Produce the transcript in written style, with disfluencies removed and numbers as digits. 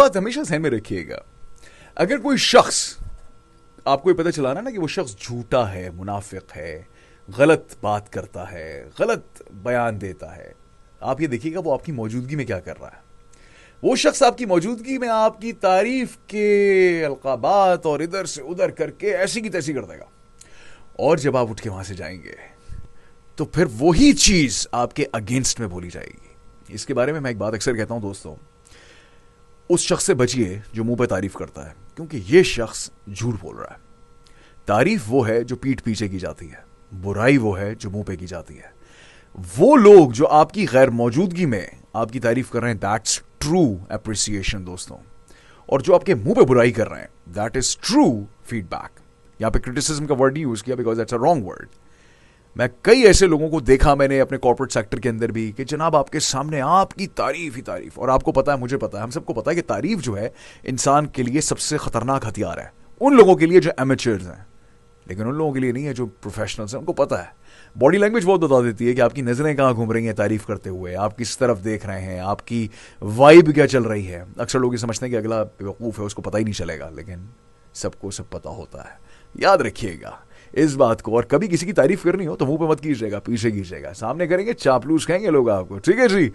बात हमेशा ध्यान में रखिएगा, अगर कोई शख्स आपको ये पता चला ना कि वो शख्स झूठा है, मुनाफिक है, गलत बात करता है, गलत बयान देता है, आप ये देखिएगा वो आपकी मौजूदगी में क्या कर रहा है। वो शख्स आपकी मौजूदगी में आपकी तारीफ के अलकाबात और इधर से उधर करके ऐसी की तैसी कर देगा, और जब आप उठ के वहां से जाएंगे तो फिर वही चीज आपके अगेंस्ट में बोली जाएगी। इसके बारे में मैं एक बात अक्सर कहता हूं दोस्तों, उस शख्स से बचिए जो मुंह पे तारीफ करता है, क्योंकि ये शख्स झूठ बोल रहा है। तारीफ वो है जो पीठ पीछे की जाती है, बुराई वो है जो मुंह पे की जाती है। वो लोग जो आपकी गैर मौजूदगी में आपकी तारीफ कर रहे हैं, दैट्स ट्रू एप्रिसिएशन दोस्तों, और जो आपके मुंह पे बुराई कर रहे हैं, दैट इज ट्रू फीडबैक। यहां पे क्रिटिसिज्म का वर्ड यूज किया because that's a wrong word. मैं कई ऐसे लोगों को देखा मैंने अपने कॉर्पोरेट सेक्टर के अंदर भी कि जनाब आपके सामने आपकी तारीफ ही तारीफ, और आपको पता है, मुझे पता है, हम सबको पता है कि तारीफ जो है इंसान के लिए सबसे खतरनाक हथियार है। उन लोगों के लिए जो एमेचर्स हैं, लेकिन उन लोगों के लिए नहीं है जो प्रोफेशनल्स हैं। उनको पता है, बॉडी लैंग्वेज बहुत बता देती है कि आपकी नजरें कहाँ घूम रही हैं तारीफ करते हुए, आप किस तरफ देख रहे हैं, आपकी वाइब क्या चल रही है। अक्सर लोग ये समझते हैं कि अगला बेवकूफ़ है, उसको पता ही नहीं चलेगा, लेकिन सबको सब पता होता है। याद रखिएगा इस बात को, और कभी किसी की तारीफ करनी हो तो मुंह पे मत कीजिएगा, पीछे कीजिएगा, सामने करेंगे चापलूस कहेंगे लोग आपको। ठीक है जी।